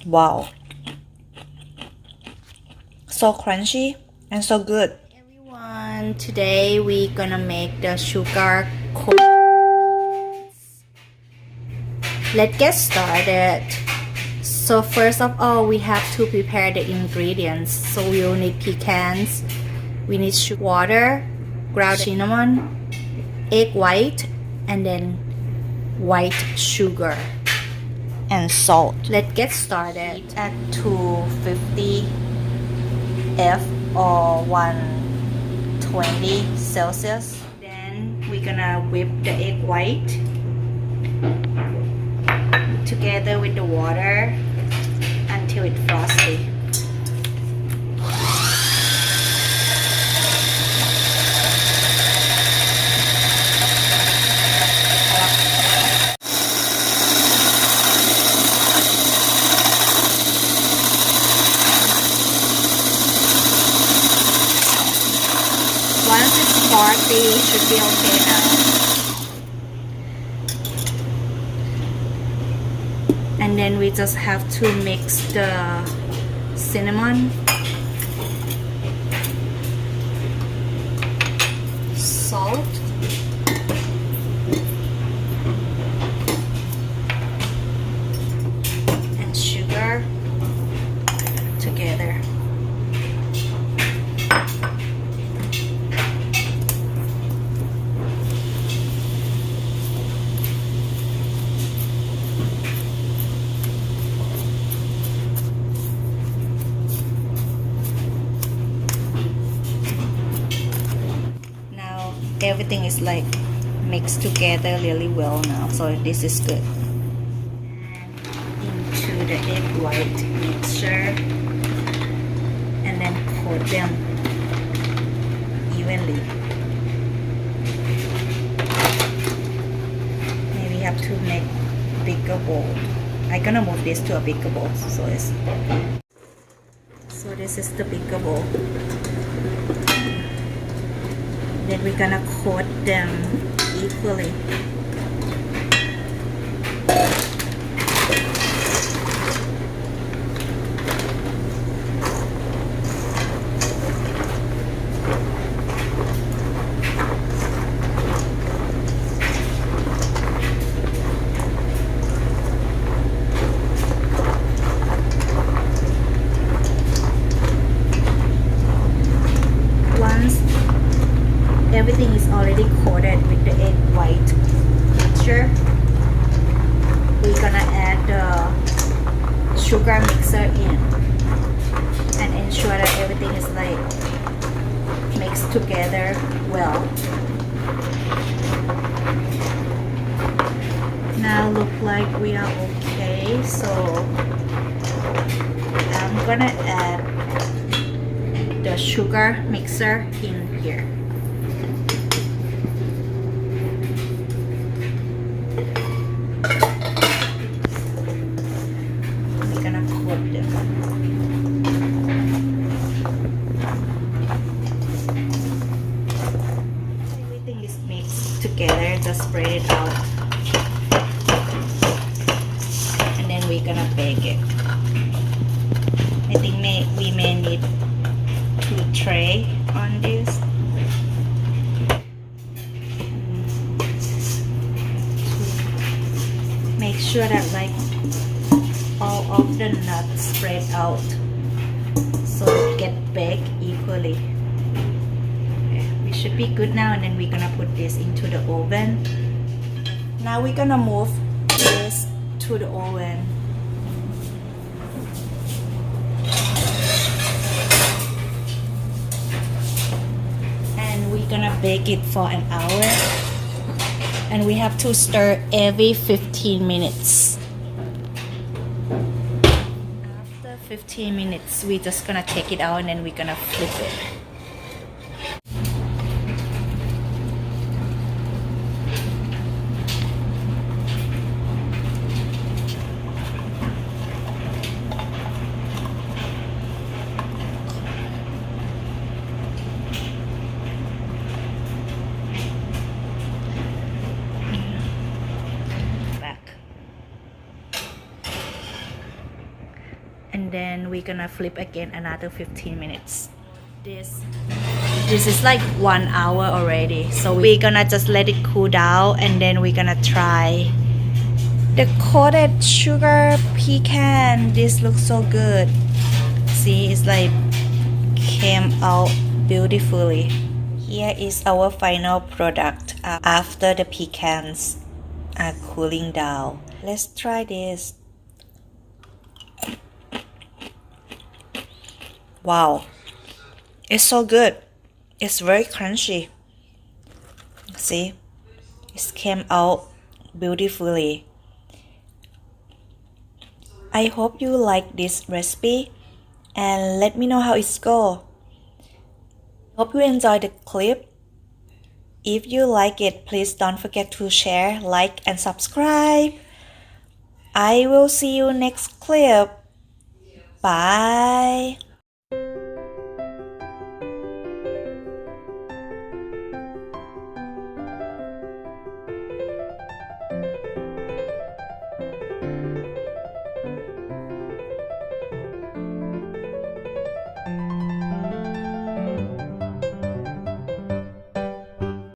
Wow, so crunchy and so good. Everyone, today we gonna make the sugar coated pecans. Let's get started. So first of all, we have to prepare the ingredients. So we will need pecans, we need water, ground cinnamon, egg white, and then white sugar And salt. Let's get started. At 250 F or 120 Celsius. Then we're gonna whip the egg white together with the water until it's frosty. Once it's frothy, it should be okay now. And then we just have to mix the cinnamon, salt, and sugar together. Everything is like mixed together really well now, so this is good. Into the egg white mixture and then coat them evenly. Maybe have to make bigger bowl. I'm gonna move this to a bigger bowl, so this is the bigger bowl. Then we're gonna coat them equally. Everything is already coated with the egg white mixture. We're gonna add the sugar mixer in and ensure that everything is like mixed together well. Now look like we are okay, so I'm gonna add the sugar mixer in here. Everything is mixed together, just spread it out, and then we're gonna bake it. I think we may need 2 trays on this. Make sure that like all of the nuts spread out so it get baked equally. Okay, we should be good now, and then we're gonna put this into the oven. Now we're gonna move this to the oven. And we're gonna bake it for an hour, and we have to stir every 15 minutes. 15 minutes, we're just gonna take it out and then we're gonna flip it. and then we're gonna flip again another 15 minutes. This is like 1 hour already, so we're gonna just let it cool down and then we're gonna try the coated sugar pecan. This looks so good. See, it's like came out beautifully. Here is our final product after the pecans are cooling down. Let's try this. Wow, it's so good. It's very crunchy. See, it came out beautifully. I hope you like this recipe and let me know how it's go. Hope you enjoyed the clip. If you like it, please don't forget to share, like, and subscribe. I will see you next clip. Bye.